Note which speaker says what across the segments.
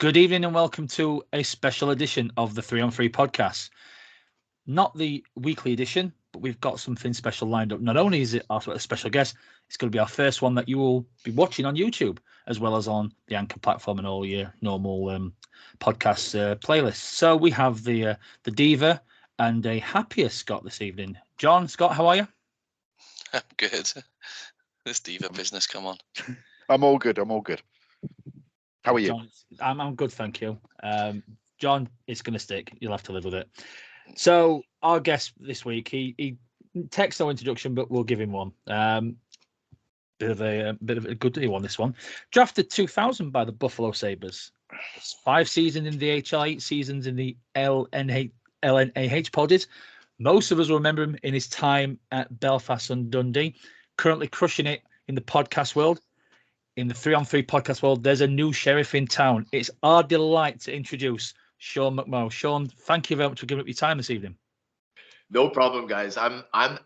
Speaker 1: Good evening and welcome to a special edition of the 3-on-3 podcast. Not the weekly edition, but we've got something special lined up. Not only is it our special guest, it's going to be our first one that you will be watching on YouTube, as well as on the Anchor platform and all your normal podcast playlists. So we have the Diva and a happier Scott this evening. John, Scott, how are you?
Speaker 2: I'm good. This Diva business, come on.
Speaker 3: I'm all good. How are you?
Speaker 1: John, I'm good, thank you. John, it's going to stick. You'll have to live with it. So our guest this week, he texts no introduction, but we'll give him one. Bit of a good one, this one. Drafted 2000 by the Buffalo Sabres. 5 seasons in the HL, 8 seasons in the LNAH poddies. Most of us will remember him in his time at Belfast and Dundee. Currently crushing it in the podcast world. In the 3-on-3 podcast world, there's a new sheriff in town. It's our delight to introduce Sean McMorrow. Sean, thank you very much for giving up your time this evening.
Speaker 4: No problem, guys. I'm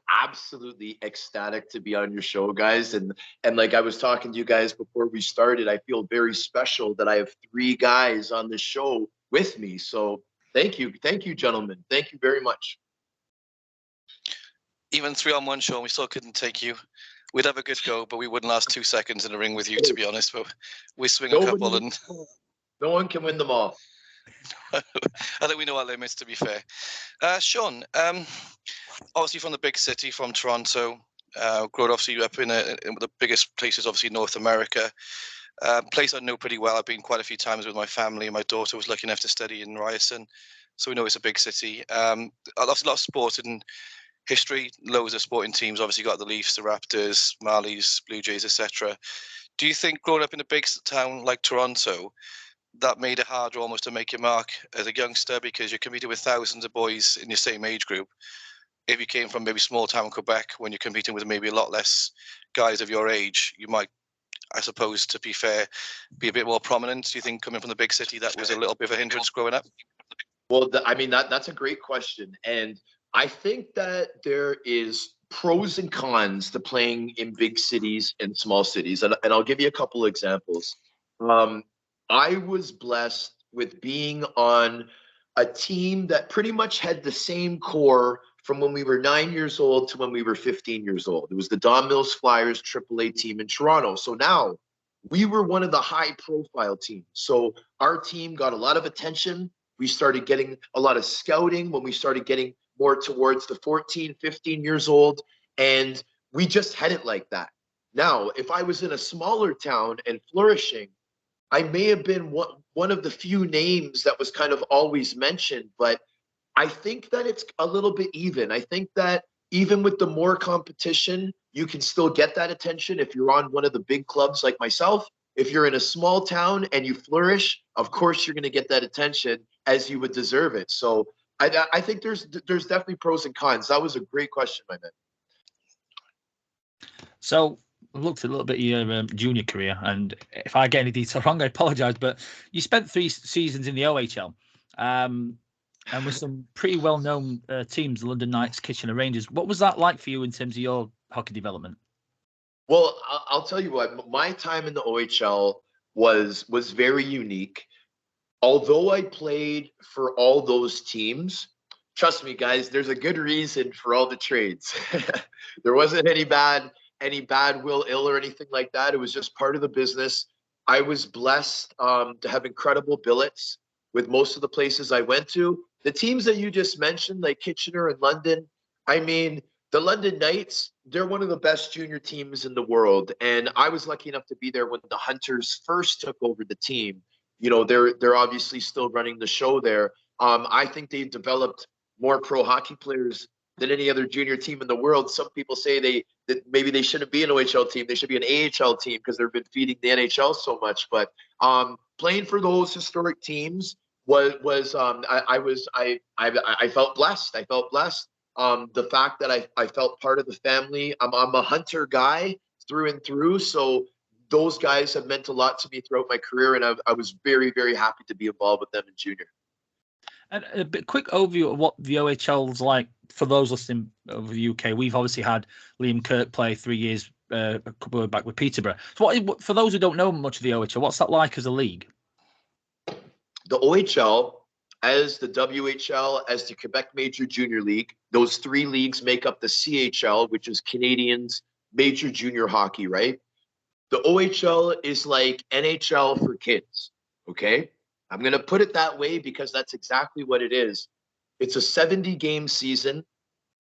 Speaker 4: absolutely ecstatic to be on your show, guys. And like I was talking to you guys before we started, I feel very special that I have 3 guys on the show with me. So thank you, gentlemen. Thank you very much.
Speaker 2: Even 3-on-1, Sean, we still couldn't take you. We'd have a good go, but we wouldn't last 2 seconds in the ring with you, to be honest. But we swing a couple and
Speaker 4: no one can win them all.
Speaker 2: I think we know our limits, to be fair. Sean, obviously from the big city, from Toronto, grew obviously up in the biggest places, obviously North America. Place I know pretty well. I've been quite a few times with my family. My daughter was lucky enough to study in Ryerson, so we know it's a big city. Obviously a lot of sport and history, loads of sporting teams. Obviously got the Leafs, the Raptors, Marlies, Blue Jays, etc. Do you think growing up in a big town like Toronto, that made it harder almost to make your mark as a youngster, because you're competing with thousands of boys in your same age group? If you came from maybe small town Quebec, when you're competing with maybe a lot less guys of your age, you might, I suppose, to be fair, be a bit more prominent. Do you think coming from the big city that was a little bit of a hindrance growing up?
Speaker 4: Well, that's a great question. And I think that there is pros and cons to playing in big cities and small cities. And I'll give you a couple examples. I was blessed with being on a team that pretty much had the same core from when we were 9 years old to when we were 15 years old. It was the Don Mills Flyers AAA team in Toronto. So now we were one of the high profile teams. So our team got a lot of attention. We started getting a lot of scouting when we started getting more towards the 14, 15 years old. And we just had it like that. Now, if I was in a smaller town and flourishing, I may have been one of the few names that was kind of always mentioned, but I think that it's a little bit even. I think that even with the more competition, you can still get that attention if you're on one of the big clubs like myself. If you're in a small town and you flourish, of course you're going to get that attention as you would deserve it. So I think there's definitely pros and cons. That was a great question, my man.
Speaker 1: So I looked a little bit at your junior career, and if I get any detail wrong, I apologise, but you spent 3 seasons in the OHL, and with some pretty well-known teams, the London Knights, Kitchener Rangers. What was that like for you in terms of your hockey development?
Speaker 4: Well, I'll tell you what, my time in the OHL was very unique. Although I played for all those teams, trust me, guys, there's a good reason for all the trades. There wasn't any bad will, ill, or anything like that. It was just part of the business. I was blessed to have incredible billets with most of the places I went to. The teams that you just mentioned, like Kitchener and London, I mean, the London Knights, they're one of the best junior teams in the world. And I was lucky enough to be there when the Hunters first took over the team. You know, they're obviously still running the show there. I think they've developed more pro hockey players than any other junior team in the world. Some people say that maybe they shouldn't be an OHL team. They should be an AHL team because they've been feeding the NHL so much. But playing for those historic teams I felt blessed. I felt blessed. The fact that I felt part of the family. I'm a Hunter guy through and through. So those guys have meant a lot to me throughout my career, and I was very, very happy to be involved with them in junior.
Speaker 1: And a bit quick overview of what the OHL's like for those listening over the UK. We've obviously had Liam Kirk play 3 years a couple of back with Peterborough. So for those who don't know much of the OHL, what's that like as a league?
Speaker 4: the OHL, as the WHL, as the Quebec Major Junior League, those three leagues make up the CHL, which is Canadians Major Junior Hockey, right? The OHL is like NHL for kids, okay? I'm going to put it that way because that's exactly what it is. It's a 70-game season.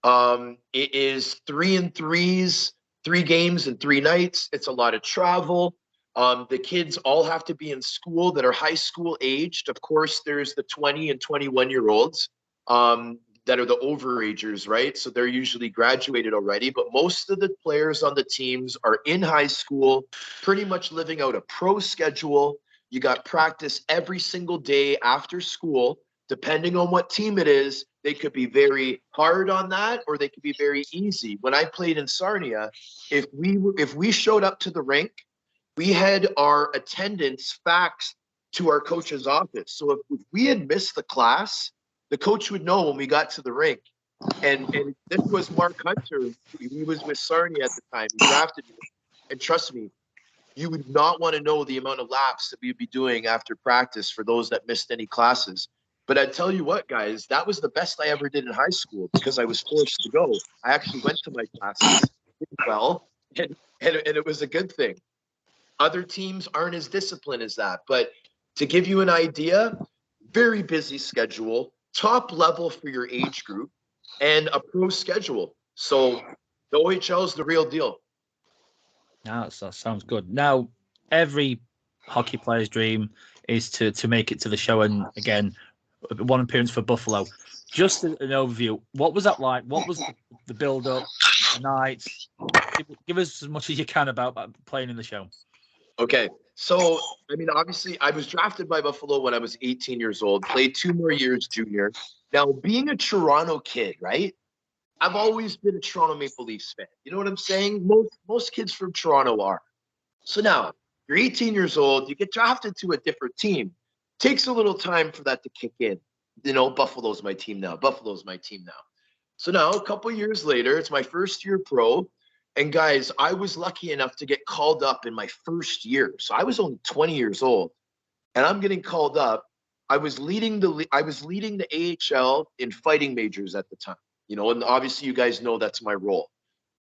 Speaker 4: It is 3-3s, 3 games and 3 nights. It's a lot of travel. The kids all have to be in school that are high school aged. Of course, there's the 20 and 21-year-olds that are the overagers, right? So they're usually graduated already. But most of the players on the teams are in high school, pretty much living out a pro schedule. You got practice every single day after school. Depending on what team it is, they could be very hard on that or they could be very easy. When I played in Sarnia, if we showed up to the rink, we had our attendance faxed to our coach's office. So if we had missed the class, the coach would know when we got to the rink. And this was Mark Hunter. He was with Sarnia at the time. He drafted me. And trust me, you would not want to know the amount of laps that we'd be doing after practice for those that missed any classes. But I tell you what, guys, that was the best I ever did in high school because I was forced to go. I actually went to my classes, did well, and it was a good thing. Other teams aren't as disciplined as that. But to give you an idea, very busy schedule, top level for your age group, and a pro schedule. So the OHL is the real deal.
Speaker 1: No, that sounds good. Now, every hockey player's dream is to make it to the show, and again, one appearance for Buffalo. Just an overview. What was that like? What was the build-up, the nights? Give us as much as you can about playing in the show.
Speaker 4: Okay. So, I mean, obviously, I was drafted by Buffalo when I was 18 years old, played 2 more years junior. Now, being a Toronto kid, right? I've always been a Toronto Maple Leafs fan. You know what I'm saying? Most kids from Toronto are. So now, you're 18 years old, you get drafted to a different team. Takes a little time for that to kick in. You know, Buffalo's my team now. Buffalo's my team now. So now, a couple years later, it's my first year pro. And guys, I was lucky enough to get called up in my first year. So I was only 20 years old, and I'm getting called up. I was leading the AHL in fighting majors at the time. You know, and obviously you guys know that's my role.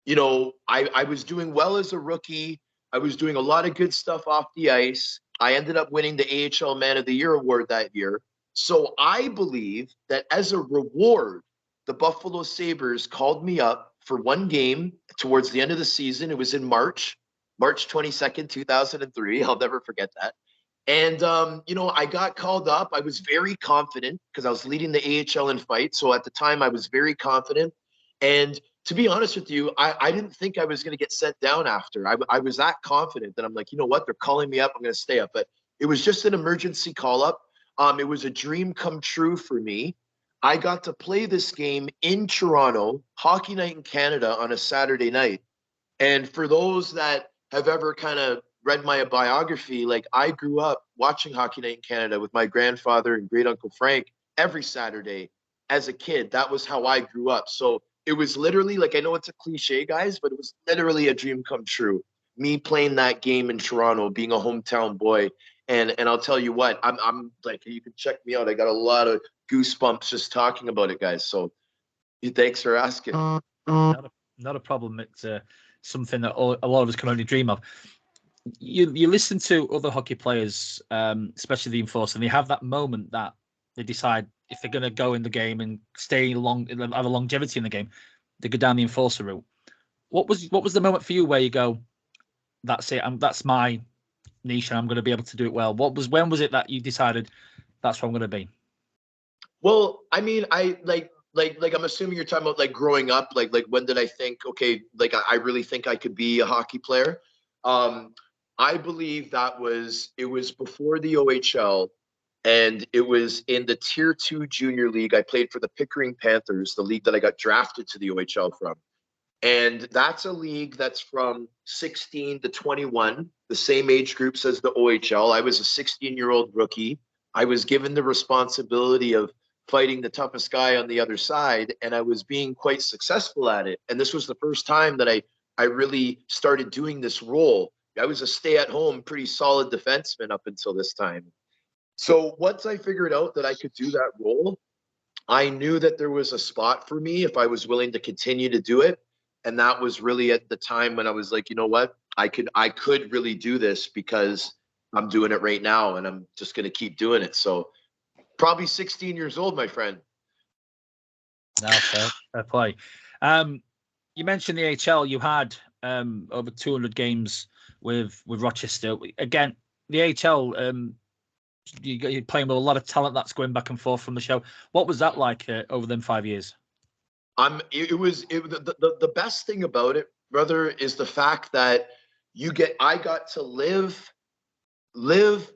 Speaker 4: You know, I was doing well as a rookie. I was doing a lot of good stuff off the ice. I ended up winning the AHL Man of the Year award that year. So I believe that as a reward, the Buffalo Sabres called me up for one game towards the end of the season. It was in March 22nd, 2003. I'll never forget that. And, you know, I got called up. I was very confident because I was leading the AHL in fight. So at the time, I was very confident. And to be honest with you, I didn't think I was going to get sent down after. I was that confident that I'm like, you know what? They're calling me up. I'm going to stay up. But it was just an emergency call up. It was a dream come true for me. I got to play this game in Toronto, Hockey Night in Canada on a Saturday night. And for those that have ever kind of read my biography, like I grew up watching Hockey Night in Canada with my grandfather and great uncle Frank every Saturday as a kid. That was how I grew up. So it was literally, like, I know it's a cliche, guys, but it was literally a dream come true. Me playing that game in Toronto, being a hometown boy. And I'll tell you what, I'm like, you can check me out. I got a lot of goosebumps just talking about it, guys. So thanks for asking.
Speaker 1: Not a problem. It's something that a lot of us can only dream of. You listen to other hockey players, especially the enforcer, and they have that moment that they decide if they're going to go in the game and stay long, have a longevity in the game, they go down the enforcer route. What was the moment for you where you go, that's it, that's my niche, and I'm going to be able to do it well? When was it that you decided that's what I'm going to be?
Speaker 4: Well, I mean, I like I'm assuming you're talking about like growing up, like when did I think, okay, like I really think I could be a hockey player? I believe it was before the OHL, and it was in the Tier 2 Junior League. I played for the Pickering Panthers, the league that I got drafted to the OHL from. And that's a league that's from 16 to 21, the same age groups as the OHL. I was a 16-year-old rookie. I was given the responsibility of fighting the toughest guy on the other side, and I was being quite successful at it. And this was the first time that I really started doing this role. I was a stay-at-home, pretty solid defenseman up until this time. So once I figured out that I could do that role, I knew that there was a spot for me if I was willing to continue to do it. And that was really at the time when I was like, you know what, I could really do this because I'm doing it right now and I'm just going to keep doing it. So probably 16 years old, my friend.
Speaker 1: No, fair play. You mentioned the AHL. You had over 200 games with Rochester. Again, the AHL, you're playing with a lot of talent that's going back and forth from the show. What was that like over them 5 years?
Speaker 4: The best thing about it, brother, is the fact that I got to live,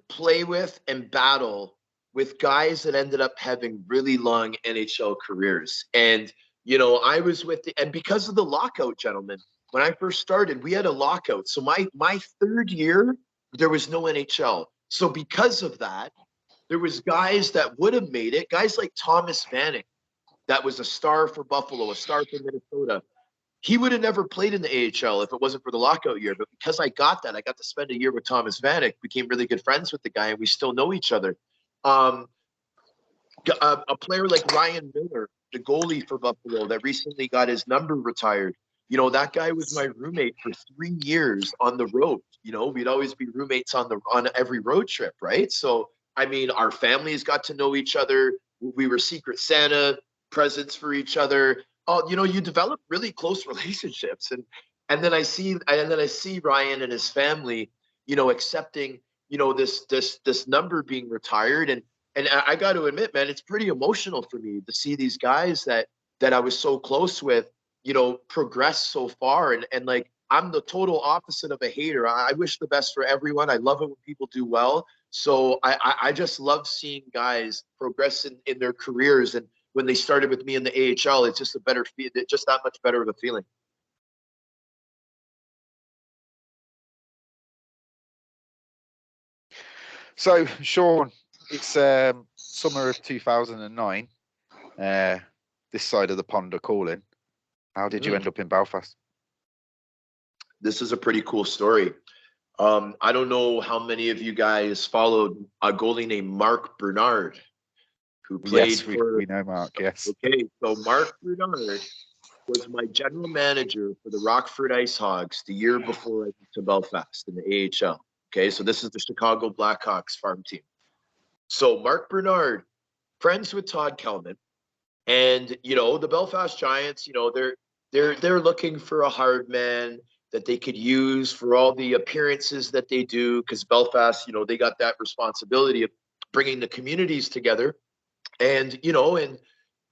Speaker 4: play with, and battle with guys that ended up having really long NHL careers. And, I was and because of the lockout, gentlemen, when I first started, we had a lockout. So my third year, there was no NHL. So because of that, there was guys that would have made it, guys like Thomas Vanek, that was a star for Buffalo, a star for Minnesota. He would have never played in the AHL if it wasn't for the lockout year. But because I got to spend a year with Thomas Vanek, became really good friends with the guy, and we still know each other. A player like Ryan Miller, the goalie for Buffalo, that recently got his number retired. That guy was my roommate for 3 years on the road. We'd always be roommates on every road trip, right? So, I mean, our families got to know each other. We were Secret Santa presents for each other. Oh, you develop really close relationships, and then I see Ryan and his family, accepting, this number being retired, and I got to admit, man, it's pretty emotional for me to see these guys that I was so close with, progress so far, and like I'm the total opposite of a hater. I wish the best for everyone. I love it when people do well. So I just love seeing guys progress in their careers, and when they started with me in the AHL, it's just just that much better of a feeling.
Speaker 3: So, Sean, it's summer of 2009. This side of the pond are calling. How did you end up in Belfast?
Speaker 4: This is a pretty cool story. I don't know how many of you guys followed a goalie named Mark Bernard, who played
Speaker 3: we know Mark, yes.
Speaker 4: Okay, so Mark Bernard was my general manager for the Rockford Ice Hogs the year before I went to Belfast in the AHL. Okay, so this is the Chicago Blackhawks farm team. So Mark Bernard, friends with Todd Kelman, and the Belfast Giants, they're looking for a hard man that they could use for all the appearances that they do, because Belfast, they got that responsibility of bringing the communities together. And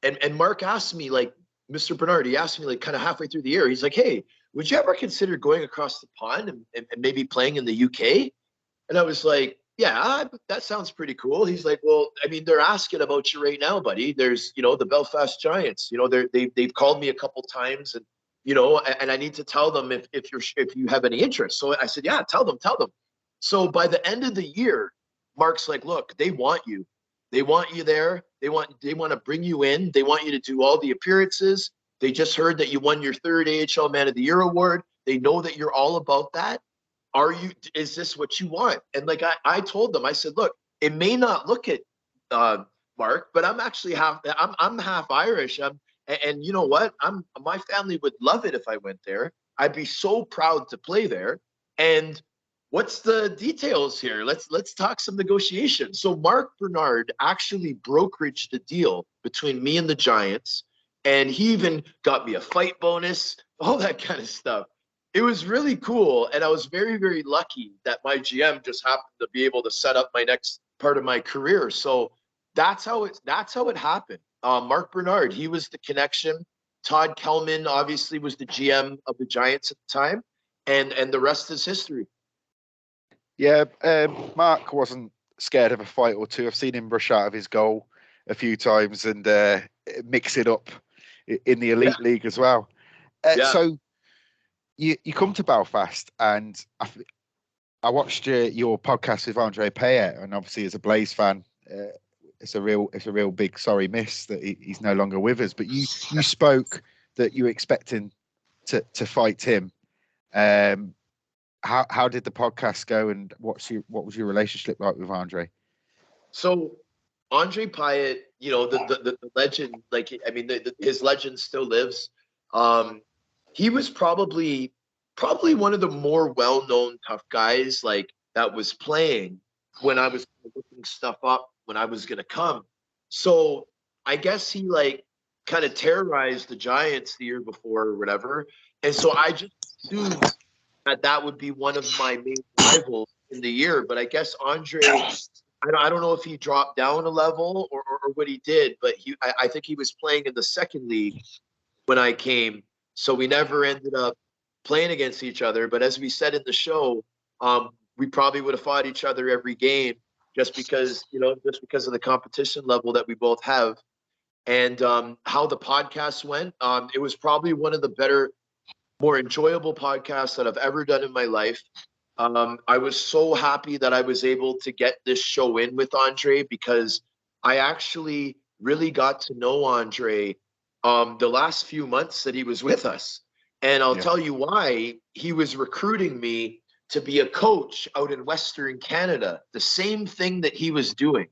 Speaker 4: and Mark asked me, like, Mr. Bernard, he asked me, like, kind of halfway through the year, he's like, hey, would you ever consider going across the pond and maybe playing in the UK? And I was like, yeah, that sounds pretty cool. He's like, well, I mean, they're asking about you right now, buddy. There's, the Belfast Giants, they've called me a couple times, and, and I need to tell them if you have any interest. So I said, yeah, tell them. So by the end of the year, Mark's like, look, they want you. They want you there. They want to bring you in. They want you to do all the appearances. They just heard that you won your 3rd AHL Man of the Year award. They know that you're all about that. Is this what you want? And like I told them, I said, look, it may not look at Mark, but I'm actually I'm half Irish. And you know what? My family would love it if I went there. I'd be so proud to play there. And what's the details here? Let's talk some negotiations. So Mark Bernard actually brokeraged the deal between me and the Giants, and he even got me a fight bonus, all that kind of stuff. It was really cool, and I was very, very lucky that my GM just happened to be able to set up my next part of my career. So that's how it happened. Mark Bernard, he was the connection. Todd Kelman obviously was the GM of the Giants at the time, and the rest is history.
Speaker 3: Yeah, Mark wasn't scared of a fight or two. I've seen him rush out of his goal a few times and mix it up in the elite league as well. So you come to Belfast, and I watched your podcast with Andre Payet, and obviously as a Blaze fan, it's a real big sorry miss that he's no longer with us. But you spoke that you were expecting to fight him. How did the podcast go, and what was your relationship like with Andre?
Speaker 4: So Andre Pyatt, the legend, like, I mean, his legend still lives. He was probably one of the more well-known tough guys, like, that was playing when I was looking stuff up when I was gonna come. So I guess he, like, kind of terrorized the Giants the year before or whatever, and so I just assumed that would be one of my main rivals in the year. But I guess Andre, I don't know if he dropped down a level or what he did, but I think he was playing in the second league when I came. So we never ended up playing against each other. But as we said in the show, we probably would have fought each other every game just because of the competition level that we both have. And how the podcast went, it was probably one of the better, more enjoyable podcasts that I've ever done in my life. I was so happy that I was able to get this show in with Andre, because I actually really got to know Andre the last few months that he was with us. And I'll tell you why. He was recruiting me to be a coach out in Western Canada, the same thing that he was doing.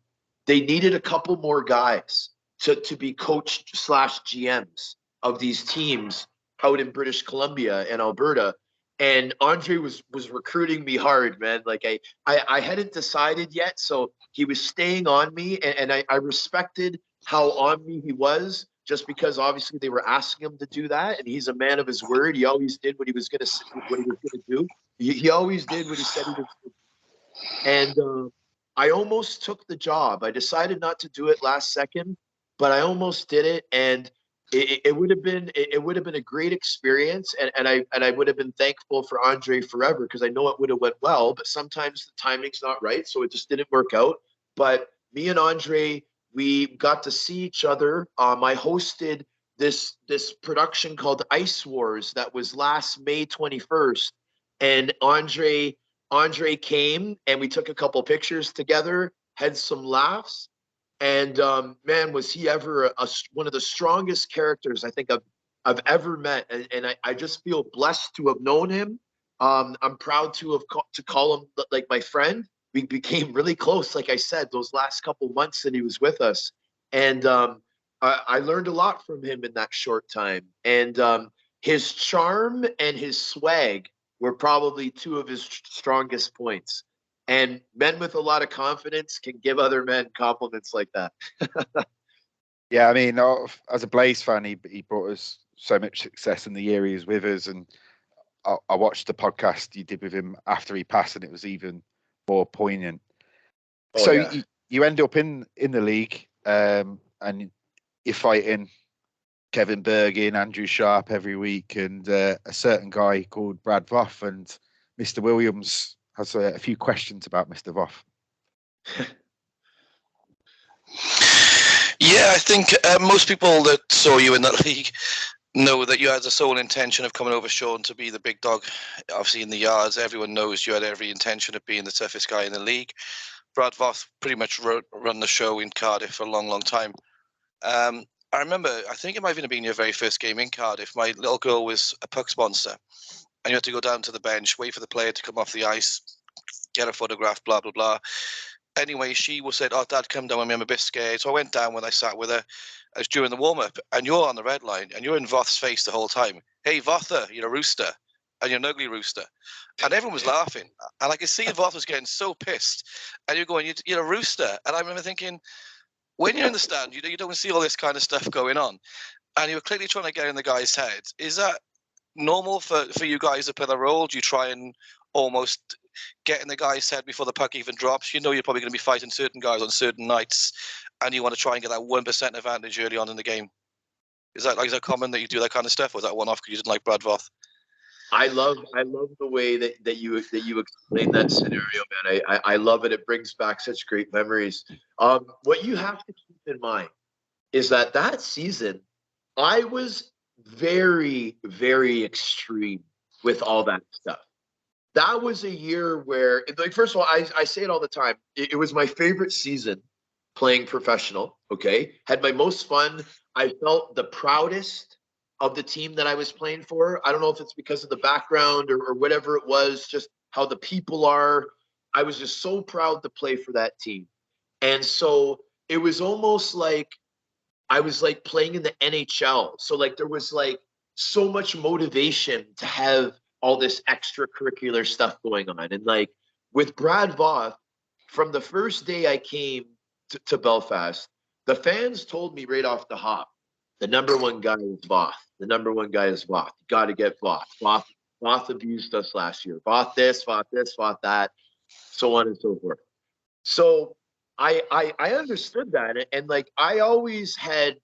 Speaker 4: They needed a couple more guys to be coach / GMs of these teams out in British Columbia and Alberta. And Andre was recruiting me hard, man. Like, I hadn't decided yet, so he was staying on me, and I respected how on me he was, just because obviously they were asking him to do that, and he's a man of his word. He always did what he was gonna do. He always did what he said he was gonna do. And I almost took the job. I decided not to do it last second, but I almost did it, and it would have been a great experience, and I would have been thankful for Andre forever, because I know it would have went well, but sometimes the timing's not right, so it just didn't work out. But me and Andre, we got to see each other. I hosted this production called Ice Wars that was last May 21st, and Andre came, and we took a couple pictures together, had some laughs. And man, was he ever one of the strongest characters I think I've ever met, and I just feel blessed to have known him. I'm proud to have to call him like my friend. We became really close, like I said, those last couple months that he was with us, and I learned a lot from him in that short time. And his charm and his swag were probably two of his strongest points. And men with a lot of confidence can give other men compliments like that.
Speaker 3: Yeah, I mean, as a Blaze fan, he brought us so much success in the year he was with us. And I watched the podcast you did with him after he passed, and it was even more poignant.
Speaker 4: Oh,
Speaker 3: so
Speaker 4: yeah.
Speaker 3: you end up in the league, and you're fighting Kevin Bergin, Andrew Sharp every week, and a certain guy called Brad Voff. And Mr. Williams has a few questions about Mr. Voff.
Speaker 2: Yeah, I think most people that saw you in that league know that you had the sole intention of coming over, Sean, to be the big dog. Obviously, in the yards, everyone knows you had every intention of being the toughest guy in the league. Brad Voth pretty much run the show in Cardiff for a long, long time. I remember, I think it might have been your very first game in Cardiff. My little girl was a puck sponsor, and you had to go down to the bench, wait for the player to come off the ice, get a photograph, blah, blah, blah. Anyway, she said, "Oh, Dad, come down with me. I'm a bit scared." So I went down when I sat with her. It was during the warm-up, and you're on the red line, and you're in Voth's face the whole time. "Hey, Vother, you're a rooster, and you're an ugly rooster." And everyone was laughing. And I could see Voth was getting so pissed. And you're going, "You're a rooster." And I remember thinking, when you're in the stand, you don't see all this kind of stuff going on. And you were clearly trying to get in the guy's head. Is that normal for you guys to play the role? Do you try and almost get in the guy's head before the puck even drops? You know you're probably going to be fighting certain guys on certain nights, and you want to try and get that 1% advantage early on in the game. Is that common that you do that kind of stuff, or is that one off because you didn't like Brad Voth?
Speaker 4: I love the way that you explain that scenario, man. I love it. It brings back such great memories. What you have to keep in mind is that season, I was very, very extreme with all that stuff. That was a year where, like, first of all, I say it all the time. It was my favorite season playing professional. Okay, had my most fun. I felt the proudest of the team that I was playing for. I don't know if it's because of the background or whatever it was, just how the people are. I was just so proud to play for that team. And so it was almost like I was like playing in the NHL. So like there was like so much motivation to have all this extracurricular stuff going on. And like with Brad Voth, from the first day I came to Belfast, the fans told me right off the hop, the number one guy is Voth. The number one guy is Voth. You got to get Voth. Voth abused us last year. Voth this, Voth that, so on and so forth. So I understood that. And like I always had,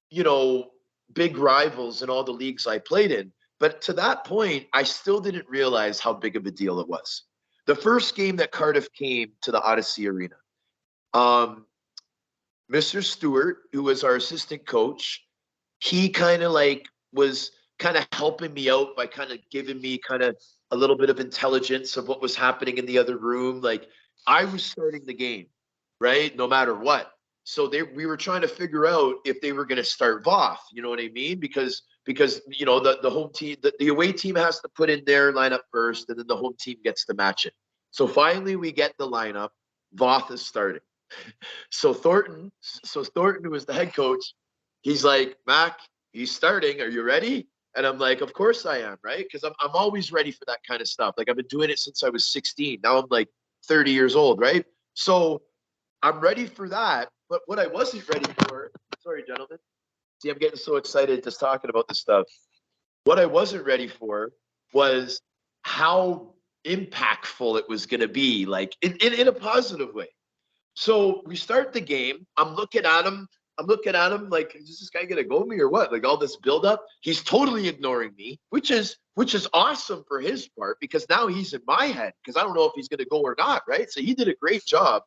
Speaker 4: you know, big rivals in all the leagues I played in. But to that point, I still didn't realize how big of a deal it was. The first game that Cardiff came to the Odyssey Arena, Mr. Stewart, who was our assistant coach, he kind of like was kind of helping me out by kind of giving me kind of a little bit of intelligence of what was happening in the other room. Like I was starting the game, right? No matter what. So we were trying to figure out if they were going to start Voth, you know what I mean? Because you know the home team, the away team has to put in their lineup first, and then the home team gets to match it. So finally we get the lineup. Voth is starting. So Thornton, who was the head coach, he's like, Mac, he's starting. Are you ready? And I'm like, of course I am, right? Because I'm always ready for that kind of stuff. Like I've been doing it since I was 16. Now I'm like 30 years old, right? So I'm ready for that. But what I wasn't ready for, sorry, gentlemen. See, I'm getting so excited just talking about this stuff. What I wasn't ready for was how impactful it was going to be, like in a positive way. So we start the game. I'm looking at him like, is this guy going to go me or what? Like all this buildup. He's totally ignoring me, which is awesome for his part because now he's in my head because I don't know if he's going to go or not, right? So he did a great job.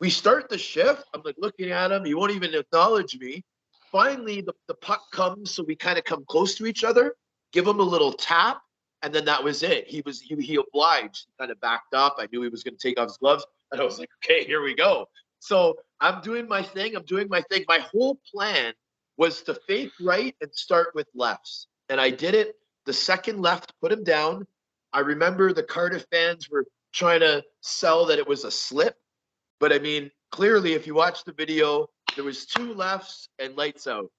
Speaker 4: We start the shift. I'm like looking at him. He won't even acknowledge me. Finally, the puck comes, so we kind of come close to each other, give him a little tap, and then that was it. He obliged. He kind of backed up. I knew he was going to take off his gloves, and I was like, okay, here we go. So I'm doing my thing. My whole plan was to fake right and start with lefts, and I did it. The second left put him down. I remember the Cardiff fans were trying to sell that it was a slip. But I mean, clearly, if you watch the video, there was two lefts and lights out.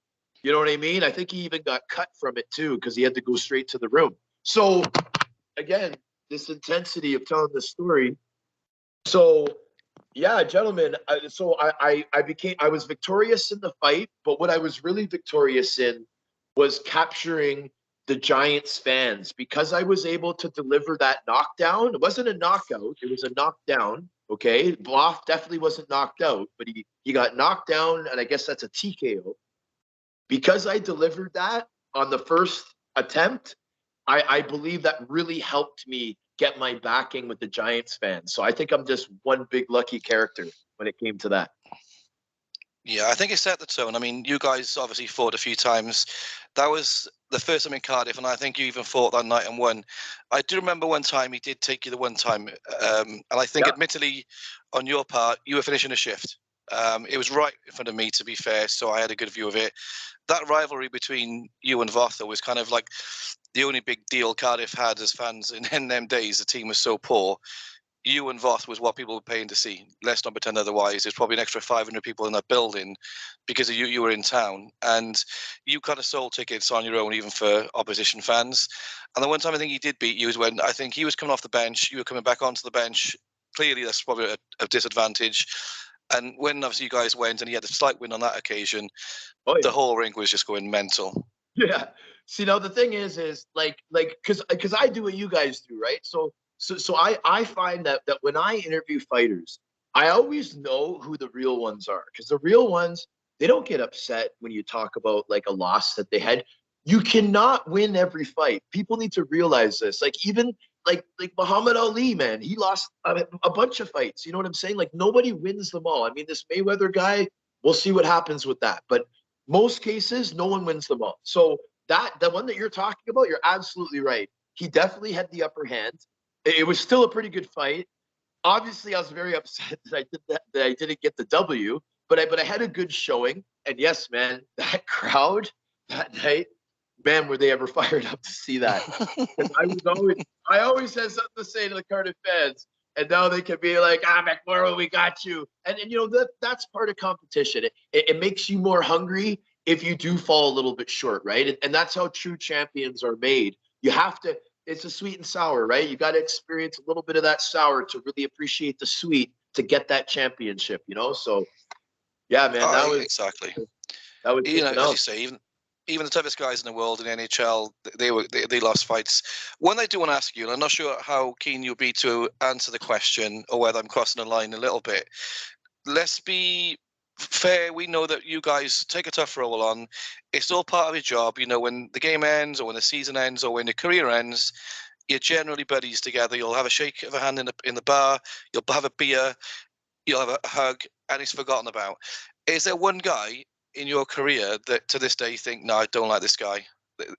Speaker 4: You know what I mean? I think he even got cut from it too because he had to go straight to the room. So again, this intensity of telling the story. So yeah, gentlemen. So I was victorious in the fight, but what I was really victorious in was capturing the Giants fans because I was able to deliver that knockdown. It wasn't a knockout; it was a knockdown. Okay, Voth definitely wasn't knocked out, but he got knocked down, and I guess that's a TKO. Because I delivered that on the first attempt, I believe that really helped me get my backing with the Giants fans. So I think I'm just one big lucky character when it came to that.
Speaker 2: Yeah, I think it set the tone. I mean, you guys obviously fought a few times. That was the first time in Cardiff, and I think you even fought that night and won. I do remember one time he did take you the one time, and I think admittedly on your part, you were finishing a shift. It was right in front of me, to be fair, so I had a good view of it. That rivalry between you and Voth was kind of like the only big deal Cardiff had as fans in them days. The team was so poor. You and Voth was what people were paying to see. Let's not pretend otherwise. There's probably an extra 500 people in that building because of you were in town. And you kind of sold tickets on your own, even for opposition fans. And the one time I think he did beat you was when I think he was coming off the bench. You were coming back onto the bench. Clearly, that's probably a disadvantage. And when obviously you guys went and he had a slight win on that occasion, the whole rink was just going mental.
Speaker 4: Yeah. See, now the thing is like, because I do what you guys do, right? So I find that when I interview fighters, I always know who the real ones are because the real ones, they don't get upset when you talk about like a loss that they had. You cannot win every fight. People need to realize this. Like even like Muhammad Ali, man, he lost a bunch of fights. You know what I'm saying? Like nobody wins them all. I mean, this Mayweather guy, we'll see what happens with that. But most cases, no one wins them all. So the one that you're talking about, you're absolutely right. He definitely had the upper hand. It was still a pretty good fight. Obviously, I was very upset that I didn't get the W, but I had a good showing. And yes, man, that crowd that night, man, were they ever fired up to see that? I always had something to say to the Cardiff fans. And now they can be like, McMorrow, we got you. And you know, that's part of competition. It makes you more hungry if you do fall a little bit short, right? And that's how true champions are made. You have to, it's a sweet and sour, right? You got to experience a little bit of that sour to really appreciate the sweet to get that championship, you know? So, yeah, man,
Speaker 2: exactly.
Speaker 4: That was,
Speaker 2: you know, as you say, even the toughest guys in the world in the NHL, they lost fights. One I do want to ask you, and I'm not sure how keen you'll be to answer the question or whether I'm crossing the line a little bit. Let's be fair. We know that you guys take a tough role on. It's all part of your job. You know, when the game ends or when the season ends or when your career ends, you're generally buddies together. You'll have a shake of a hand in the bar. You'll have a beer. You'll have a hug, and it's forgotten about. Is there one guy in your career that to this day you think, no, I don't like this guy,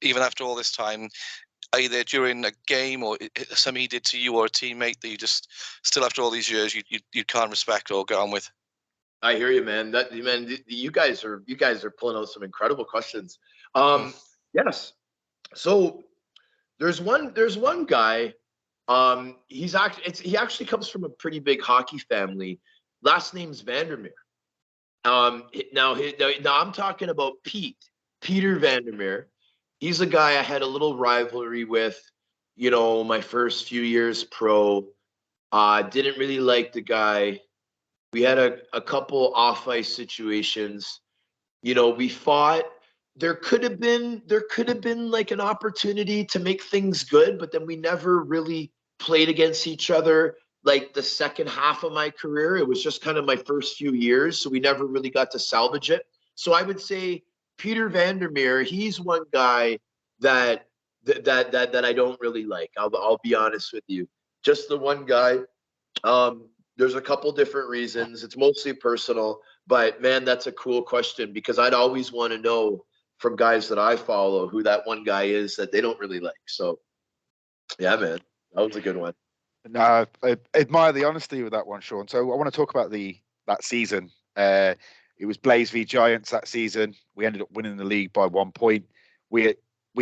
Speaker 2: even after all this time, either during a game or something he did to you or a teammate that you just still after all these years you can't respect or get on with?
Speaker 4: I hear you, man. You guys are pulling out some incredible questions. Yes. So there's one guy. He actually comes from a pretty big hockey family. Last name's Vandermeer. Now I'm talking about Peter Vandermeer. He's a guy I had a little rivalry with, you know, my first few years pro. Didn't really like the guy. We had a couple off ice situations. You know, we fought. There could have been like an opportunity to make things good, but then we never really played against each other. Like the second half of my career, it was just kind of my first few years, so we never really got to salvage it. So I would say Peter Vandermeer, he's one guy that I don't really like. I'll be honest with you. Just the one guy. There's a couple different reasons. It's mostly personal, but man, that's a cool question because I'd always want to know from guys that I follow who that one guy is that they don't really like. So yeah, man, that was a good one.
Speaker 3: No, I admire the honesty with that one, Sean. So I want to talk about that season. It was Blaze v Giants that season. We ended up winning the league by 1 point. We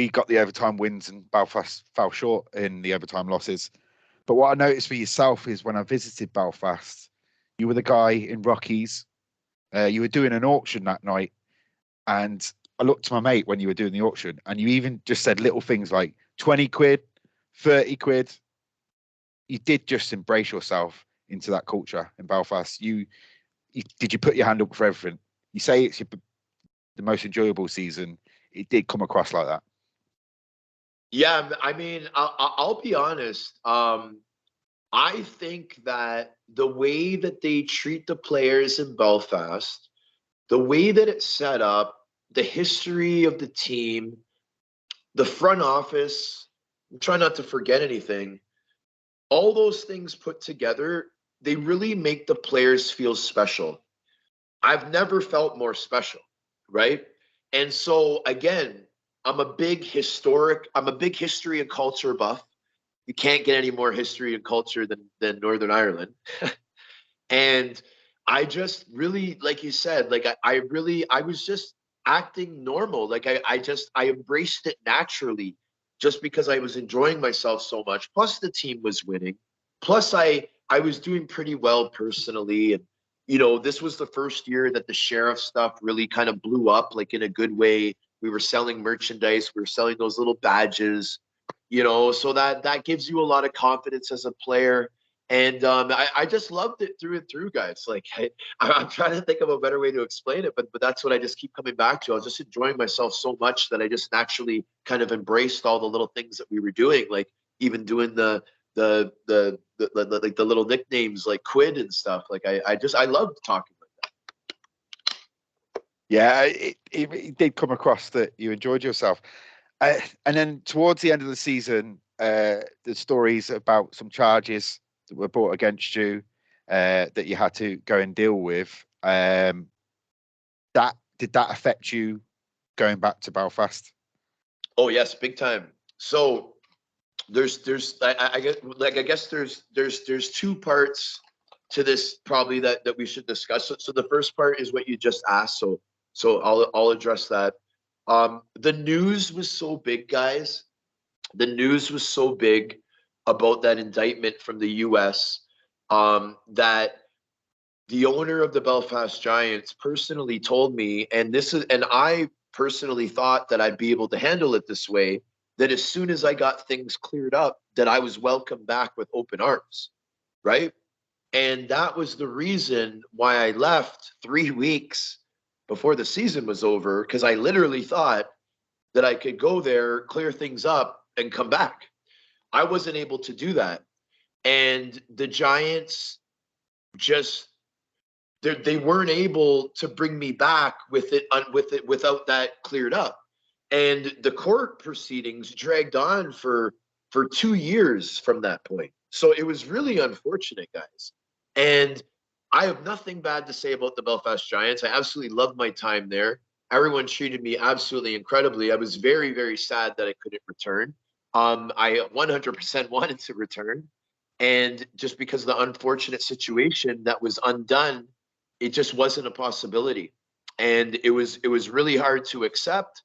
Speaker 3: got the overtime wins and Belfast fell short in the overtime losses. But what I noticed for yourself is when I visited Belfast, you were the guy in Rockies. You were doing an auction that night. And I looked to my mate when you were doing the auction and you even just said little things like 20 quid, 30 quid. You did just embrace yourself into that culture in Belfast. Did you put your hand up for everything? You say it's the most enjoyable season. It did come across like that.
Speaker 4: Yeah, I mean, I'll be honest. I think that the way that they treat the players in Belfast, the way that it's set up, the history of the team, the front office, I'm trying not to forget anything. All those things put together, they really make the players feel special. I've never felt more special, right? And so again, I'm a big history and culture buff. You can't get any more history and culture than Northern Ireland. And I just really, like you said, like I was just acting normal. Like I embraced it naturally just because I was enjoying myself so much. Plus the team was winning. Plus I was doing pretty well personally. And, you know, this was the first year that the sheriff stuff really kind of blew up, like in a good way. We were selling merchandise. We were selling those little badges, you know, so that gives you a lot of confidence as a player. And I just loved it through and through, guys. Like I'm trying to think of a better way to explain it, but that's what I just keep coming back to. I was just enjoying myself so much that I just naturally kind of embraced all the little things that we were doing, like even doing the like the little nicknames like Quid and stuff. Like I loved talking like that.
Speaker 3: Yeah, it did come across that you enjoyed yourself. And then towards the end of the season, the stories about some charges that were brought against you that you had to go and deal with. Did that affect you going back to Belfast?
Speaker 4: Oh yes, big time. So I guess there's two parts to this probably that we should discuss. So the first part is what you just asked. So I'll address that. The news was so big, guys. The news was so big about that indictment from the US that the owner of the Belfast Giants personally told me, and I personally thought that I'd be able to handle it this way, that as soon as I got things cleared up, that I was welcomed back with open arms, right? And that was the reason why I left 3 weeks before the season was over, because I literally thought that I could go there, clear things up, and come back. I wasn't able to do that. And the Giants just they weren't able to bring me back with it without that cleared up. And the court proceedings dragged on for 2 years from that point. So it was really unfortunate, guys. And I have nothing bad to say about the Belfast Giants. I absolutely loved my time there. Everyone treated me absolutely incredibly. I was very, very sad that I couldn't return. I 100% wanted to return. And just because of the unfortunate situation that was undone, it just wasn't a possibility. And it was really hard to accept.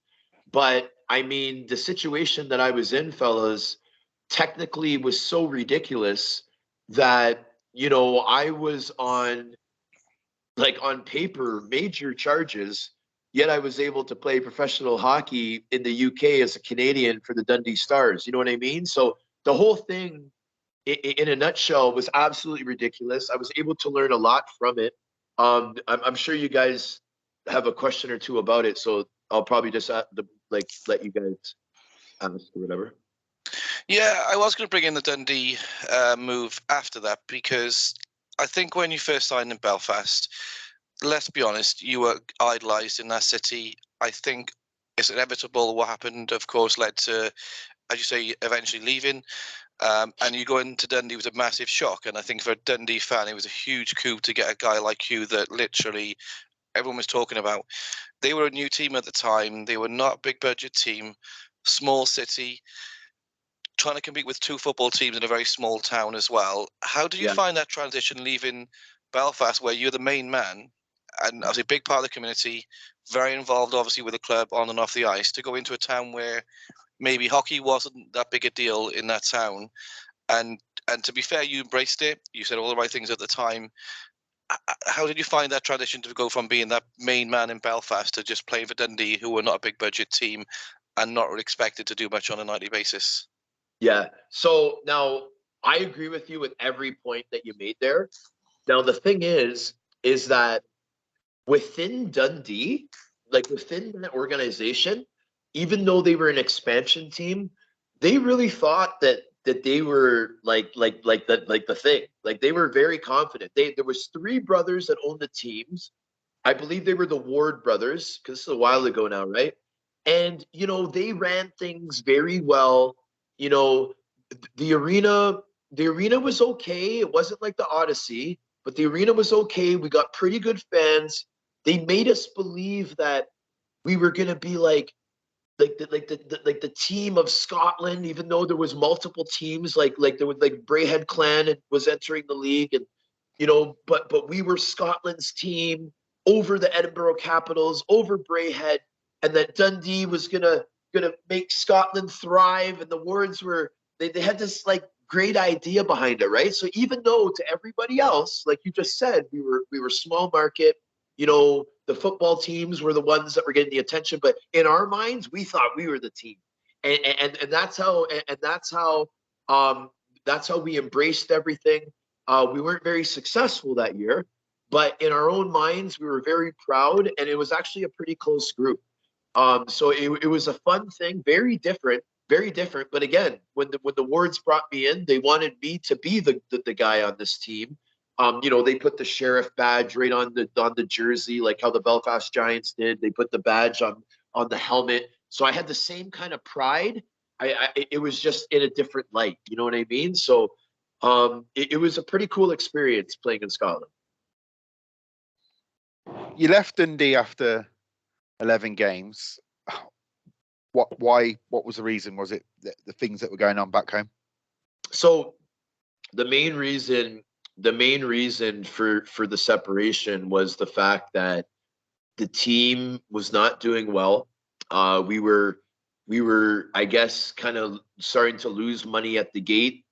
Speaker 4: But I mean, the situation that I was in, fellas, technically was so ridiculous that, you know, I was on paper, major charges, yet I was able to play professional hockey in the UK as a Canadian for the Dundee Stars. You know what I mean? So the whole thing, in a nutshell, was absolutely ridiculous. I was able to learn a lot from it. I'm sure you guys have a question or two about it, so I'll probably just let you guys ask or whatever.
Speaker 2: Yeah, I was going to bring in the Dundee move after that, because I think when you first signed in Belfast, let's be honest, you were idolised in that city. I think it's inevitable. What happened, of course, led to, as you say, eventually leaving. And you go into Dundee was a massive shock. And I think for a Dundee fan, it was a huge coup to get a guy like you that literally everyone was talking about. They were a new team at the time. They were not a big budget team, small city, trying to compete with two football teams in a very small town as well. How did you find that transition leaving Belfast, where you're the main man and as a big part of the community, very involved obviously with the club on and off the ice, to go into a town where maybe hockey wasn't that big a deal in that town? And to be fair, you embraced it. You said all the right things at the time. How did you find that transition to go from being that main man in Belfast to just playing for Dundee, who were not a big budget team and not really expected to do much on a nightly basis?
Speaker 4: Yeah. So now I agree with you with every point that you made there. Now, the thing is that within Dundee, like within that organization, even though they were an expansion team, they really thought that they were like the thing. Like they were very confident. There was 3 brothers that owned the teams. I believe they were the Ward brothers, because this is a while ago now, right? And you know, they ran things very well. You know, the arena was okay. It wasn't like the Odyssey, but the arena was okay. We got pretty good fans. They made us believe that we were gonna be like the team of Scotland, even though there was multiple teams. Like there was Braehead Clan was entering the league, and you know, but we were Scotland's team over the Edinburgh Capitals, over Braehead, and that Dundee was gonna make Scotland thrive, and the Wards were they had this like great idea behind it, right? So even though to everybody else, like you just said, we were small market, you know, the football teams were the ones that were getting the attention, but in our minds, we thought we were the team, and that's how we embraced everything. We weren't very successful that year, but in our own minds, we were very proud, and it was actually a pretty close group. So it was a fun thing, very different. But again, when the Wards brought me in, they wanted me to be the guy on this team. You know, they put the sheriff badge right on the jersey, like how the Belfast Giants did. They put the badge on the helmet. So I had the same kind of pride. It was just in a different light. You know what I mean? So it was a pretty cool experience playing in Scotland.
Speaker 3: You left Dundee after 11 games. Why? What was the reason? Was it the things that were going on back home?
Speaker 4: So the main reason for the separation was the fact that the team was not doing well. We were, I guess, kind of starting to lose money at the gate,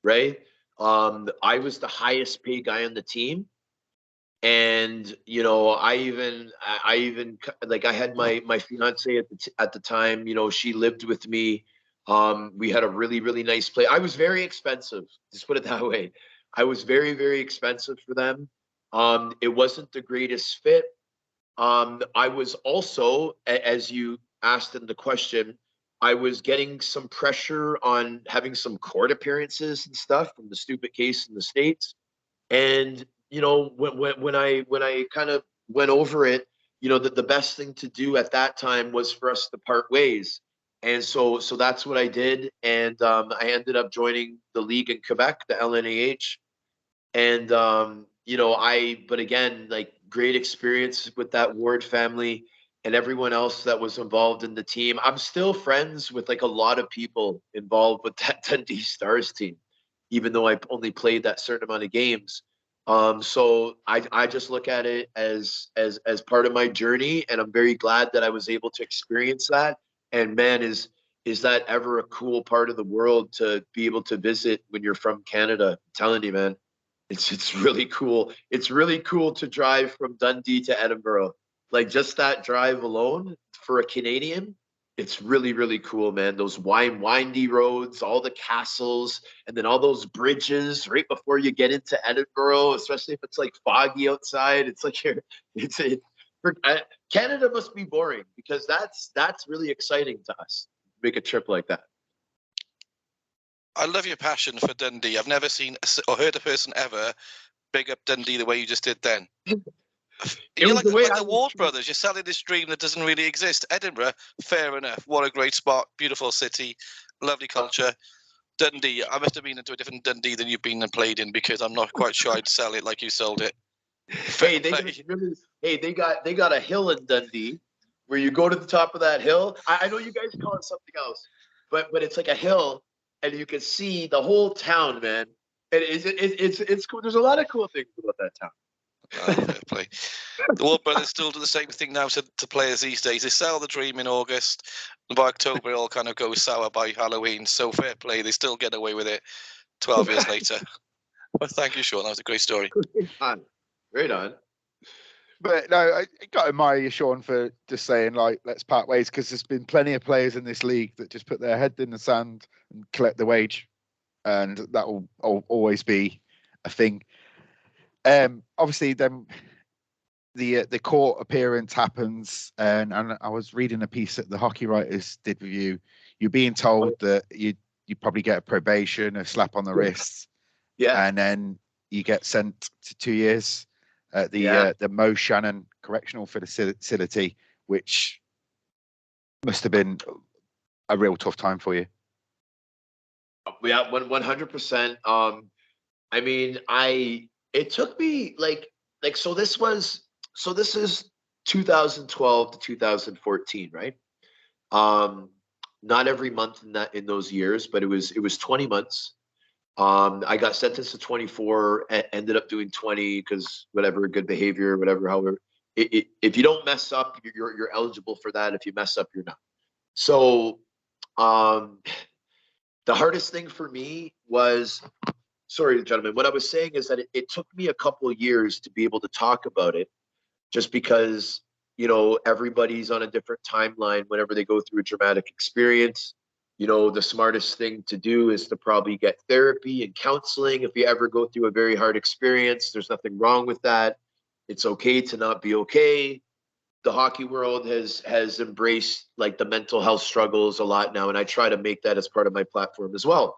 Speaker 4: right? I was the highest paid guy on the team. And, you know, I even like, I had my fiance at the time, you know, she lived with me. We had a really, really nice place. I was very expensive. Just put it that way. I was very, very expensive for them. It wasn't the greatest fit. I was also, as you asked in the question, I was getting some pressure on having some court appearances and stuff from the stupid case in the States. And, you know, when I kind of went over it, you know, the best thing to do at that time was for us to part ways. And so that's what I did. And I ended up joining the league in Quebec, the LNAH. And you know, but again, like, great experience with that Ward family and everyone else that was involved in the team. I'm still friends with like a lot of people involved with that Dundee Stars team, even though I only played that certain amount of games. So I just look at it as part of my journey, and I'm very glad that I was able to experience that. And man, is that ever a cool part of the world to be able to visit when you're from Canada? I'm telling you, man. It's really cool. It's really cool to drive from Dundee to Edinburgh. Like, just that drive alone for a Canadian, it's really, really cool, man. Those windy roads, all the castles, and then all those bridges right before you get into Edinburgh, especially if it's like foggy outside. It's like Canada must be boring, because that's really exciting to us. Make a trip like that.
Speaker 2: I love your passion for Dundee. I've never seen or heard a person ever big up Dundee the way you just did then. You're like the Ward brothers. You're selling this dream that doesn't really exist. Edinburgh, fair enough. What a great spot. Beautiful city. Lovely culture. Dundee, I must have been into a different Dundee than you've been and played in, because I'm not quite sure I'd sell it like you sold it.
Speaker 4: Hey, they got a hill in Dundee where you go to the top of that hill. I know you guys call it something else, but it's like a hill, and you can see the whole town, man. And it's cool. There's a lot of cool things about that town.
Speaker 2: Fair play. The Ward brothers still do the same thing now to players these days. They sell the dream in August, and by October it all kind of goes sour by Halloween. So fair play. They still get away with it 12 years later. Well, thank you, Sean. That was a great story.
Speaker 4: Right on.
Speaker 3: But no, I got to admire you, Sean, for just saying, like, let's part ways, because there's been plenty of players in this league that just put their head in the sand and collect the wage, and that will always be a thing. Obviously, then the court appearance happens, and I was reading a piece that the Hockey Writers did with you. You're being told that you probably get a probation, a slap on the wrist, and then you get sent to 2 years at the Mo Shannon Correctional Facility, which must have been a real tough time for you.
Speaker 4: Yeah, 100%. I mean, it took me like so this is 2012 to 2014, right? Not every month in those years, but it was 20 months. I got sentenced to 24, ended up doing 20 because whatever, good behavior, whatever. However, if you don't mess up, you're eligible for that. If you mess up, you're not. So, the hardest thing for me was, sorry, gentlemen, what I was saying is that it took me a couple of years to be able to talk about it, just because, you know, everybody's on a different timeline whenever they go through a traumatic experience. You know, the smartest thing to do is to probably get therapy and counseling. If you ever go through a very hard experience, there's nothing wrong with that. It's okay to not be okay. The hockey world has embraced like the mental health struggles a lot now, and I try to make that as part of my platform as well.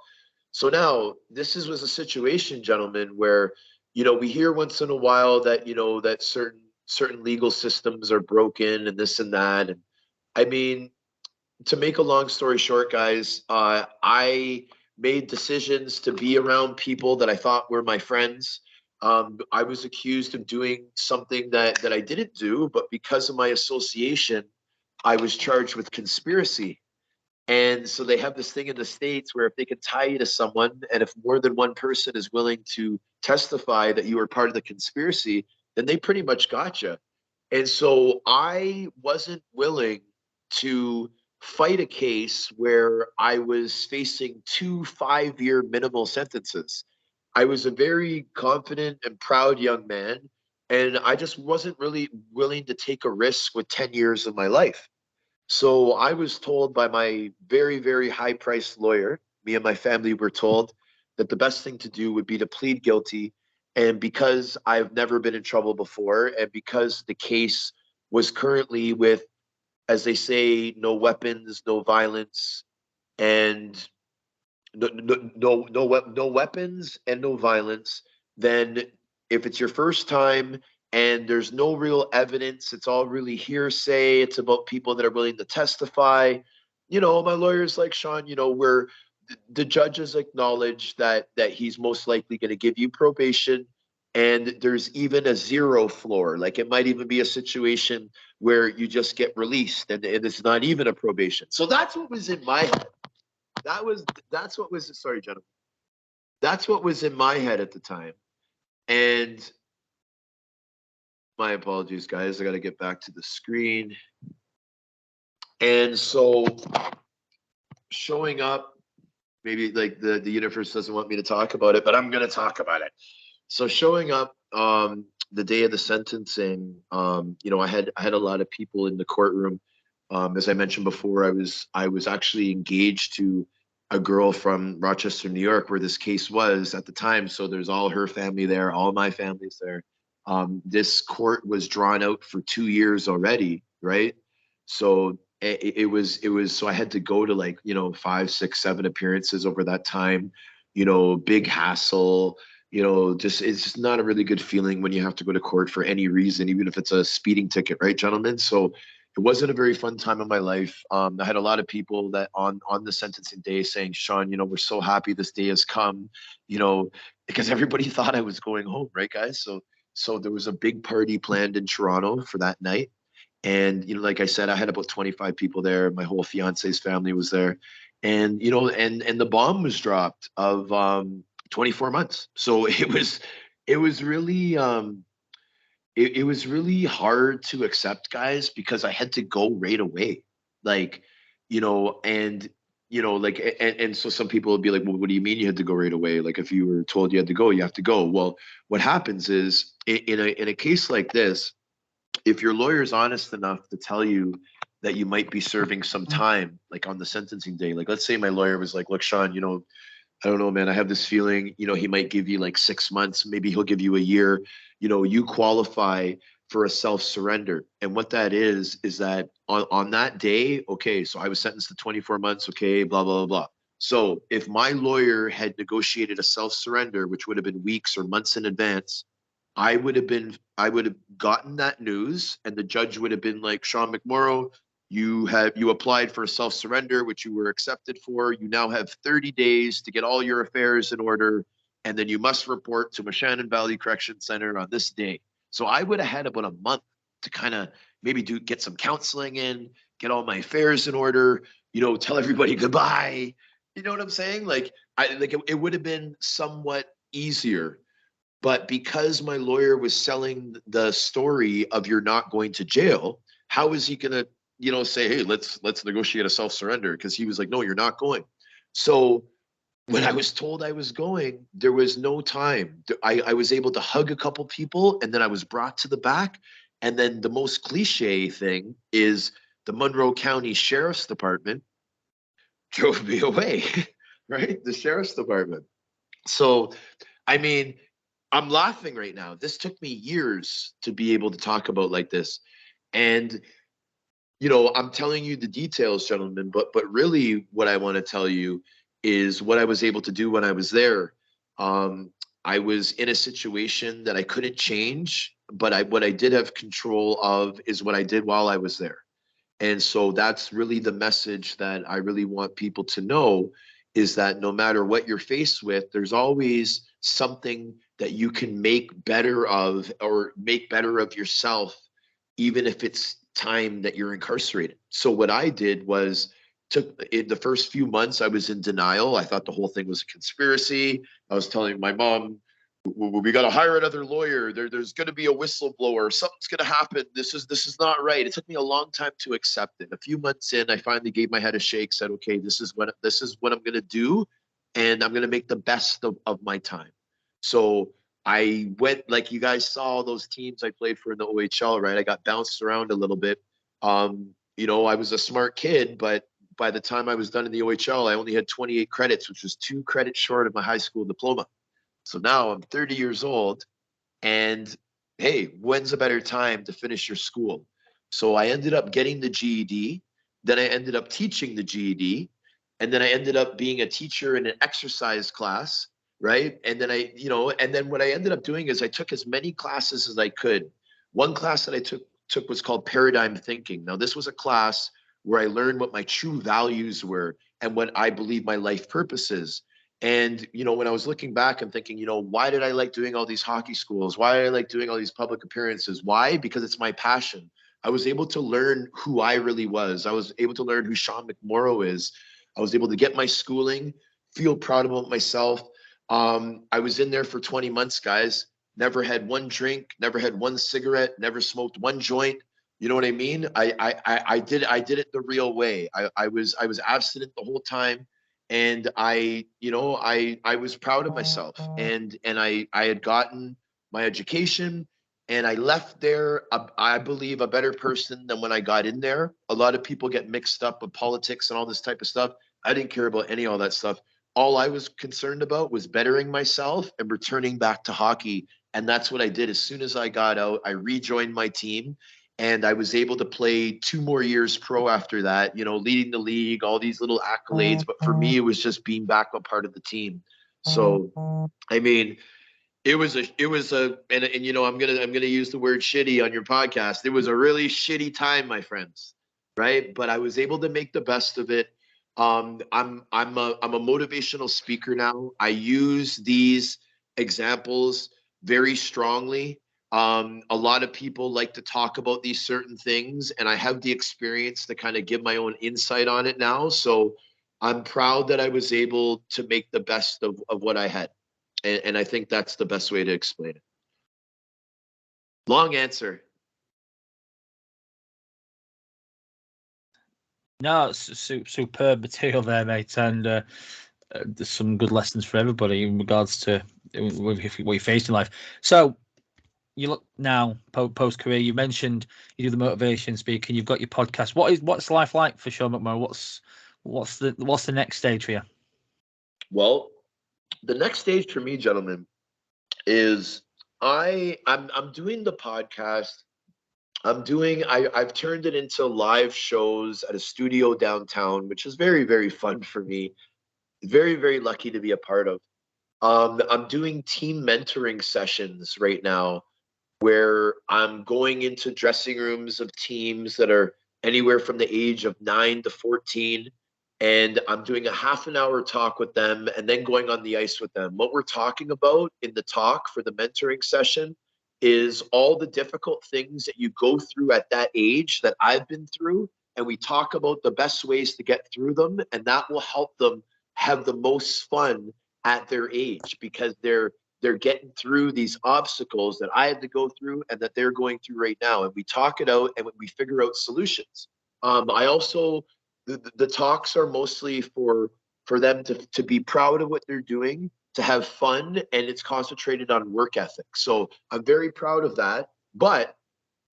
Speaker 4: So now was a situation, gentlemen, where, you know, we hear once in a while that, you know, that certain legal systems are broken and this and that. And I mean, to make a long story short, guys, I made decisions to be around people that I thought were my friends. I was accused of doing something that I didn't do, but because of my association, I was charged with conspiracy. And so they have this thing in the States where if they can tie you to someone, and if more than one person is willing to testify that you were part of the conspiracy, then they pretty much got you. And so I wasn't willing to fight a case where I was facing 2 5-year minimal sentences. I was a very confident and proud young man, and I just wasn't really willing to take a risk with 10 years of my life. So I was told by my very, very high-priced lawyer, me and my family were told that the best thing to do would be to plead guilty. And because I've never been in trouble before, and because the case was currently with, as they say, no weapons, no violence, and no weapons and no violence, then if it's your first time and there's no real evidence, it's all really hearsay, it's about people that are willing to testify. My lawyer's like, Sean, where the judges acknowledge that he's most likely going to give you probation, and there's even a zero floor. Like, it might even be a situation where you just get released and it's not even a probation. So that's what was in my head. That's what was, sorry, gentlemen. That's what was in my head at the time. And my apologies, guys. I got to get back to the screen. And so showing up, maybe like the universe doesn't want me to talk about it, but I'm going to talk about it. So showing up the day of the sentencing, I had a lot of people in the courtroom. As I mentioned before, I was actually engaged to a girl from Rochester, New York, where this case was at the time. So there's all her family there, all my family's there. This court was drawn out for 2 years already, right? So it was so I had to go to 5, 6, 7 appearances over that time. Big hassle. It's just not a really good feeling when you have to go to court for any reason, even if it's a speeding ticket, right, gentlemen? So it wasn't a very fun time in my life. I had a lot of people that on the sentencing day saying, Sean, we're so happy this day has come, because everybody thought I was going home, right, guys? So there was a big party planned in Toronto for that night. And, like I said, I had about 25 people there. My whole fiance's family was there. And, and the bomb was dropped of 24 months. So it was really, it was really hard to accept, guys, because I had to go right away. And so some people would be like, well, what do you mean you had to go right away? Like, if you were told you had to go, you have to go. Well, what happens is in a case like this, if your lawyer is honest enough to tell you that you might be serving some time, like on the sentencing day, like let's say my lawyer was like, look, Sean, I don't know, man, I have this feeling, he might give you like 6 months, maybe he'll give you a year, you qualify for a self-surrender. And what that is that on that day, okay, so I was sentenced to 24 months, okay, blah, blah, blah, blah. So if my lawyer had negotiated a self-surrender, which would have been weeks or months in advance, I would have gotten that news, and the judge would have been like, Sean McMorrow, you applied for a self-surrender, which you were accepted for. You now have 30 days to get all your affairs in order, and then you must report to Shannon Valley Correction Center on this day. So I would have had about a month to kind of maybe get some counseling in, get all my affairs in order, tell everybody goodbye. You know what I'm saying? It would have been somewhat easier. But because my lawyer was selling the story of you're not going to jail, how is he going to, say, hey, let's negotiate a self-surrender? Because he was like, no, you're not going. So when I was told I was going, there was no time. I was able to hug a couple people, and then I was brought to the back. And then the most cliche thing is the Monroe County Sheriff's Department drove me away, right? The Sheriff's Department. So, I mean, I'm laughing right now. This took me years to be able to talk about like this. And, I'm telling you the details, gentlemen, but really what I want to tell you is what I was able to do when I was there. I was in a situation that I couldn't change, but what I did have control of is what I did while I was there. And so that's really the message that I really want people to know, is that no matter what you're faced with, there's always something that you can make better of, or make better of yourself, even if it's time that you're incarcerated. So what I did was in the first few months, I was in denial. I thought the whole thing was a conspiracy. I was telling my mom, we got to hire another lawyer. There's going to be a whistleblower. Something's going to happen. This is not right. It took me a long time to accept it. A few months in, I finally gave my head a shake, said, okay, this is what I'm going to do. And I'm going to make the best of my time. So I went, like you guys saw those teams I played for in the OHL, right? I got bounced around a little bit. You know, I was a smart kid, but by the time I was done in the OHL, I only had 28 credits, which was 2 credits short of my high school diploma. So now I'm 30 years old, and hey, when's a better time to finish your school? So I ended up getting the GED. Then I ended up teaching the GED. And then I ended up being a teacher in an exercise class, right? And then and then what I ended up doing is I took as many classes as I could. One class that I took was called Paradigm Thinking. Now, this was a class where I learned what my true values were and what I believe my life purpose is. And, when I was looking back and thinking, why did I like doing all these hockey schools? Why did I like doing all these public appearances? Why? Because it's my passion. I was able to learn who I really was. I was able to learn who Sean McMorrow is. I was able to get my schooling, feel proud about myself. I was in there for 20 months, guys. Never had one drink, never had one cigarette, never smoked one joint. You know what I mean? I did it the real way. I was abstinent the whole time, and I was proud of myself, and I had gotten my education, and I left there, I believe, a better person than when I got in there. A lot of people get mixed up with politics and all this type of stuff. I didn't care about any of all that stuff. All I was concerned about was bettering myself and returning back to hockey. And that's what I did. As soon as I got out, I rejoined my team, and I was able to play 2 more years pro after that, leading the league, all these little accolades. But for me, it was just being back a part of the team. So, I mean, it was a and I'm gonna use the word shitty on your podcast. It was a really shitty time, my friends, right? But I was able to make the best of it. I'm a motivational speaker now. I use these examples very strongly. A lot of people like to talk about these certain things, and I have the experience to kind of give my own insight on it now. So I'm proud that I was able to make the best of what I had. And I think that's the best way to explain it. Long answer.
Speaker 1: No, it's superb material there, mate, and there's some good lessons for everybody in regards to what you faced in life. So you look now post career. You mentioned you do the motivation speaking. You've got your podcast. What's life like for Sean McMorrow? What's the next stage for you?
Speaker 4: Well, the next stage for me, gentlemen, is I'm doing the podcast. I've turned it into live shows at a studio downtown, which is very, very fun for me. Very, very lucky to be a part of. I'm doing team mentoring sessions right now where I'm going into dressing rooms of teams that are anywhere from the age of 9 to 14. And I'm doing a half an hour talk with them and then going on the ice with them. What we're talking about in the talk for the mentoring session is all the difficult things that you go through at that age that I've been through. And we talk about the best ways to get through them. And that will help them have the most fun at their age, because they're getting through these obstacles that I had to go through and that they're going through right now. And we talk it out and we figure out solutions. I also, the talks are mostly for them to be proud of what they're doing, to have fun, and it's concentrated on work ethic. So I'm very proud of that. But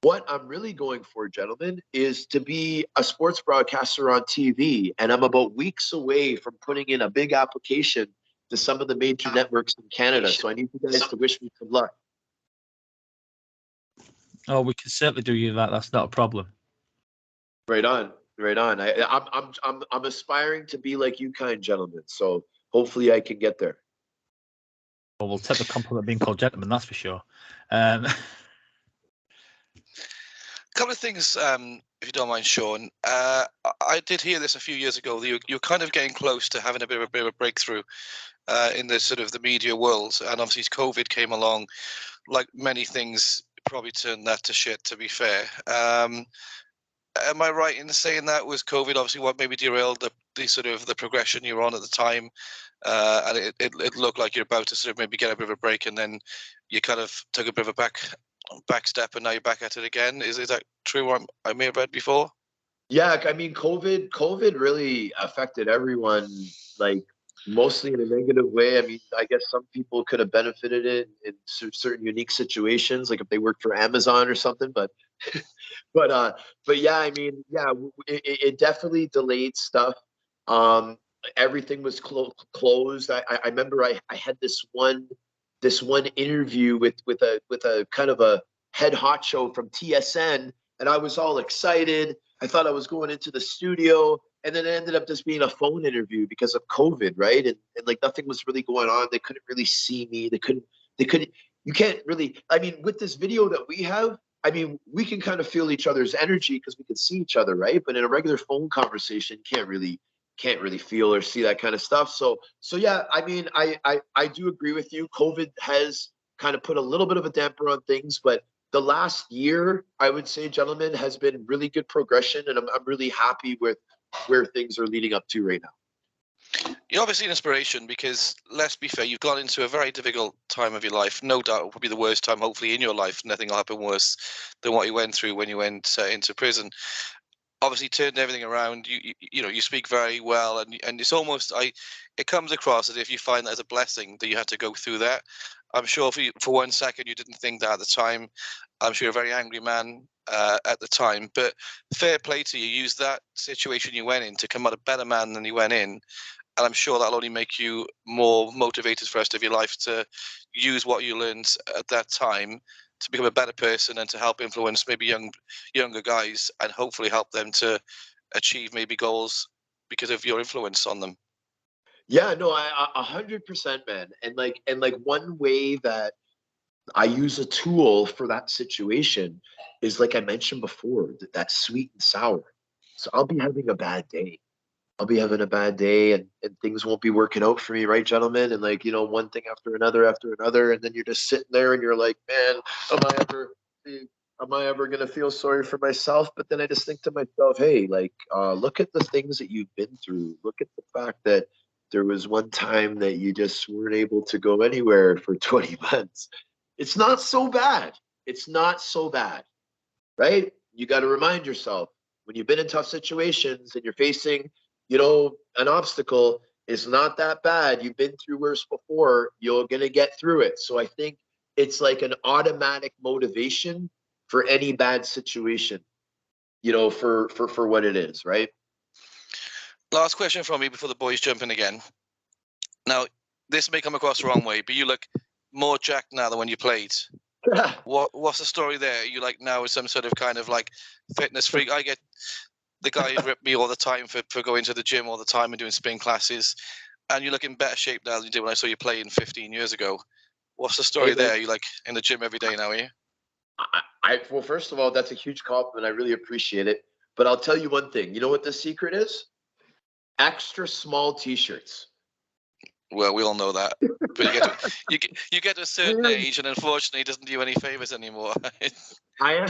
Speaker 4: what I'm really going for, gentlemen, is to be a sports broadcaster on TV. And I'm about weeks away from putting in a big application to some of the major networks in Canada. So I need you guys to wish me good luck.
Speaker 1: Oh, we can certainly do you that. That's not a problem.
Speaker 4: Right on. Right on. I'm aspiring to be like you kind gentlemen. So hopefully I can get there.
Speaker 1: Well, we'll take the compliment being called gentlemen, that's for sure.
Speaker 2: Couple of things, if you don't mind, Sean. I did hear this a few years ago. You're kind of getting close to having a bit of a breakthrough in the sort of the media world, and obviously COVID came along. Like many things, probably turned that to shit. To be fair, am I right in saying that was COVID obviously what maybe derailed the sort of the progression you were on at the time, and it looked like you're about to sort of maybe get a bit of a break, and then you kind of took a bit of a back step, and now you're back at it again. Is that true? What I may have read before?
Speaker 4: Yeah, I mean, COVID really affected everyone. Like, mostly in a negative way. I mean, I guess some people could have benefited it in certain unique situations, like if they worked for Amazon or something. But, but yeah, I mean, yeah, it definitely delayed stuff. Everything was closed. I remember I had this one interview with a kind of a head honcho from TSN, and I was all excited. I thought I was going into the studio, and then it ended up just being a phone interview because of COVID, right? And like nothing was really going on. They couldn't really see me. They couldn't. You can't really. I mean, with this video that we have, I mean, we can kind of feel each other's energy because we can see each other, right? But in a regular phone conversation, can't really feel or see that kind of stuff. So yeah, I mean, I do agree with you. COVID has kind of put a little bit of a damper on things, but the last year, I would say, gentlemen, has been really good progression, and I'm really happy with where things are leading up to right now.
Speaker 2: You're obviously an inspiration because, let's be fair, you've gone into a very difficult time of your life. No doubt it will be the worst time, hopefully, in your life. Nothing will happen worse than what you went through when you went into prison. Obviously, turned everything around. You know, you speak very well, and it's almost it comes across as if you find that as a blessing that you had to go through that. I'm sure for 1 second you didn't think that at the time. I'm sure you're a very angry man at the time, but fair play to you. Use that situation you went in to come out a better man than you went in, and I'm sure that'll only make you more motivated for the rest of your life to use what you learned at that time to become a better person and to help influence maybe younger guys and hopefully help them to achieve maybe goals because of your influence on them.
Speaker 4: Yeah, no, I 100%, man. And like one way that I use a tool for that situation is, like I mentioned before, that sweet and sour. So I'll be having a bad day. And things won't be working out for me, right, gentlemen? And like, you know, one thing after another, and then you're just sitting there and you're like, man, am I ever gonna feel sorry for myself? But then I just think to myself, hey, like, look at the things that you've been through. Look at the fact that there was one time that you just weren't able to go anywhere for 20 months. It's not so bad. It's not so bad, right? You got to remind yourself when you've been in tough situations and you're facing, you know, an obstacle, it's not that bad. You've been through worse before. You're going to get through it. So I think it's like an automatic motivation for any bad situation, you know, for what it is, right?
Speaker 2: Last question from me before the boys jump in again. Now, this may come across the wrong way, but you look more jacked now than when you played. What's the story there? You like now as some sort of kind of like fitness freak? I get the guys rip me all the time for going to the gym all the time and doing spin classes, and you look in better shape now than you did when I saw you playing 15 years ago. What's the story there? You like in the gym every day now, are you?
Speaker 4: Well, first of all, that's a huge compliment. I really appreciate it. But I'll tell you one thing. You know what the secret is? Extra small T-shirts.
Speaker 2: Well, we all know that, but you get to a certain age, and unfortunately, it doesn't do you any favors anymore.
Speaker 4: I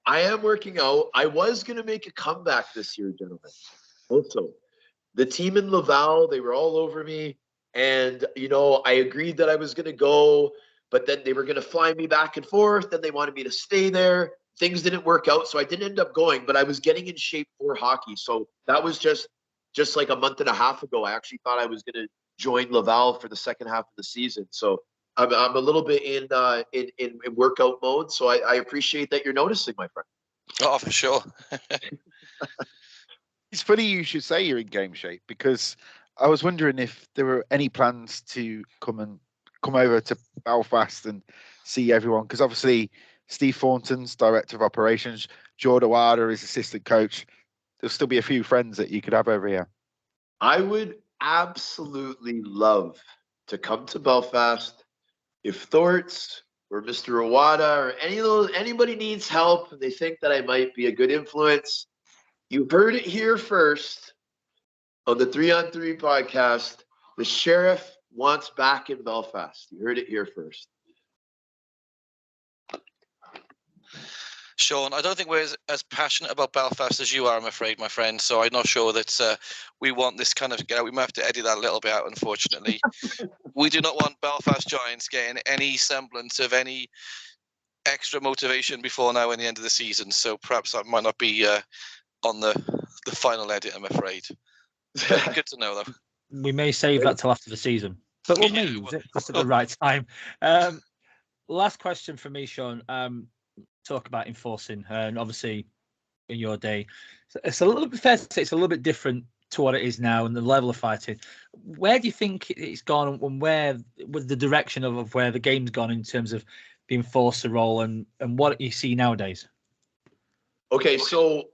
Speaker 4: am working out. I was gonna make a comeback this year, gentlemen. Also, the team in Laval, they were all over me, and you know, I agreed that I was gonna go, but then they were gonna fly me back and forth, and they wanted me to stay there. Things didn't work out, so I didn't end up going. But I was getting in shape for hockey, so that was just like a month and a half ago. I actually thought I was gonna join Laval for the second half of the season. So I'm a little bit in workout mode. So I appreciate that you're noticing, my friend.
Speaker 2: Oh, for sure.
Speaker 3: It's funny you should say you're in game shape, because I was wondering if there were any plans to come over to Belfast and see everyone, because obviously Steve Thornton's director of operations, Jordan Wada is assistant coach. There'll still be a few friends that you could have over here.
Speaker 4: I would absolutely love to come to Belfast. If Thorts or Mr. Awada or anybody needs help and they think that I might be a good influence, you heard it here first on the 3-on-3 podcast. The sheriff wants back in Belfast. You heard it here first.
Speaker 2: Sean, I don't think we're as passionate about Belfast as you are, I'm afraid, my friend. So I'm not sure that we want this kind of get out. We might have to edit that a little bit out, unfortunately. We do not want Belfast Giants getting any semblance of any extra motivation before now in the end of the season. So perhaps that might not be on the final edit, I'm afraid. But good to know, though.
Speaker 1: we may save that till after the season, but we may use it just at the right time. Last question for me, Sean. Talk about enforcing, and obviously in your day, it's a little bit fair to say it's a little bit different to what it is now and the level of fighting. Where do you think it's gone, and where with the direction of where the game's gone in terms of the enforcer role and what you see nowadays?
Speaker 4: Okay, so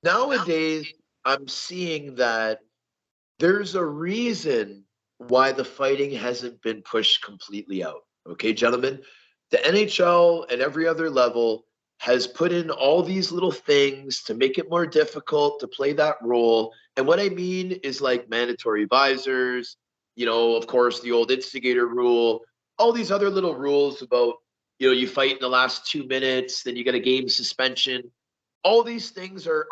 Speaker 4: nowadays I'm seeing that there's a reason why the fighting hasn't been pushed completely out. Okay, gentlemen, the NHL and every other level has put in all these little things to make it more difficult to play that role. And what I mean is like mandatory visors, of course, the old instigator rule, all these other little rules about, you fight in the last 2 minutes, then you get a game suspension. All these things are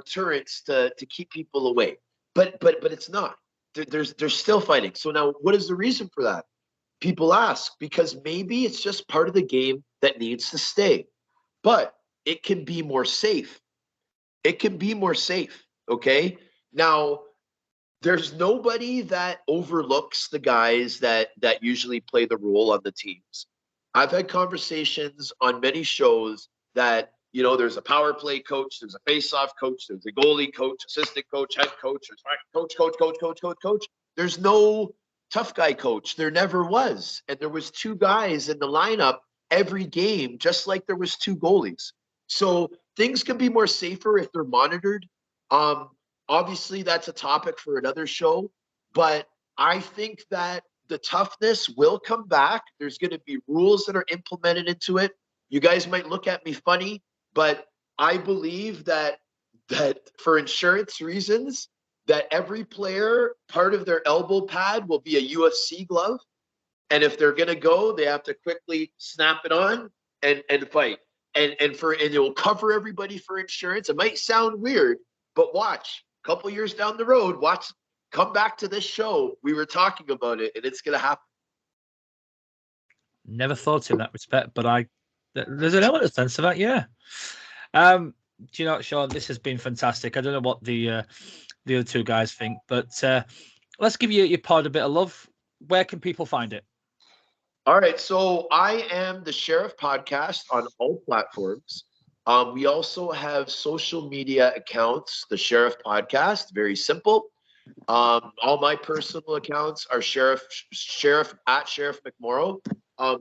Speaker 4: deterrents to keep people away. But it's not. There's still fighting. So now what is the reason for that? People ask, because maybe it's just part of the game that needs to stay. But it can be more safe. It can be more safe, okay? Now, there's nobody that overlooks the guys that usually play the role on the teams. I've had conversations on many shows that, there's a power play coach, there's a face-off coach, there's a goalie coach, assistant coach, head coach, coach. There's no tough guy coach. There never was. And there was 2 guys in the lineup every game, just like there was 2 goalies. So things can be more safer if they're monitored. Obviously, that's a topic for another show. But I think that the toughness will come back. There's going to be rules that are implemented into it. You guys might look at me funny, but I believe that for insurance reasons, that every player, part of their elbow pad will be a UFC glove. And if they're going to go, they have to quickly snap it on and fight. And it will cover everybody for insurance. It might sound weird, but watch. A couple years down the road, come back to this show. We were talking about it, and it's going to happen.
Speaker 1: Never thought in that respect, but there's an element of sense to that, yeah. Do you know what, Sean? This has been fantastic. I don't know what the other 2 guys think, but let's give your pod a bit of love. Where can people find it?
Speaker 4: All right, so I am the Sheriff Podcast on all platforms. We also have social media accounts, the Sheriff Podcast, very simple. All my personal accounts are Sheriff at Sheriff McMorrow.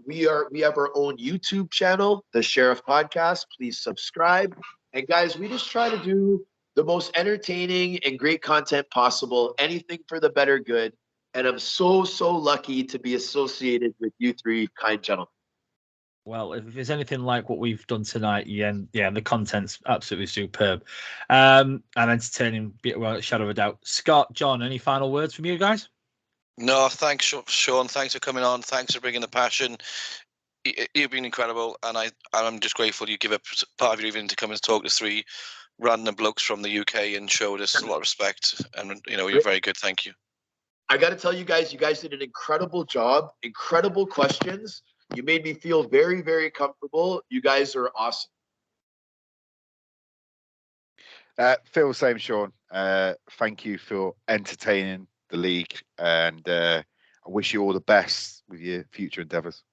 Speaker 4: We have our own YouTube channel, the Sheriff Podcast. Please subscribe. And guys, we just try to do the most entertaining and great content possible, anything for the better good. And I'm so lucky to be associated with you 3 kind gentlemen.
Speaker 1: Well, if there's anything like what we've done tonight, yeah, the content's absolutely superb, and entertaining, well, shadow of a doubt. Scott, John, any final words from you guys?
Speaker 2: No, thanks, Sean. Thanks for coming on. Thanks for bringing the passion. You've been incredible, and I'm just grateful you give up part of your evening to come and talk to 3 random blokes from the UK and showed us a lot of respect. And you're very good. Thank you.
Speaker 4: I got to tell you guys did an incredible job. Incredible questions. You made me feel very, very comfortable. You guys are awesome.
Speaker 3: Feel the same, Sean. Thank you for entertaining the league, and I wish you all the best with your future endeavors.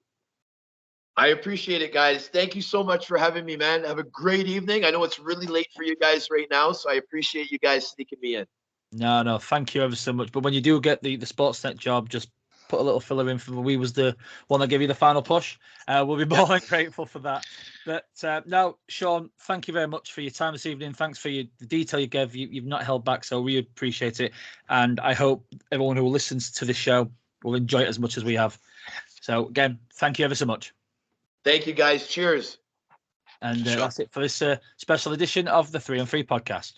Speaker 4: I appreciate it, guys. Thank you so much for having me, man. Have a great evening. I know it's really late for you guys right now, so I appreciate you guys sneaking me in.
Speaker 1: No, thank you ever so much. But when you do get the Sportsnet job, just put a little filler in for we was the one that gave you the final push. We'll be more than grateful for that. But no, Sean, thank you very much for your time this evening. Thanks for the detail you gave. You've not held back, so we appreciate it. And I hope everyone who listens to this show will enjoy it as much as we have. So again, thank you ever so much.
Speaker 4: Thank you, guys. Cheers.
Speaker 1: And that's it for this special edition of the 3 on 3 podcast.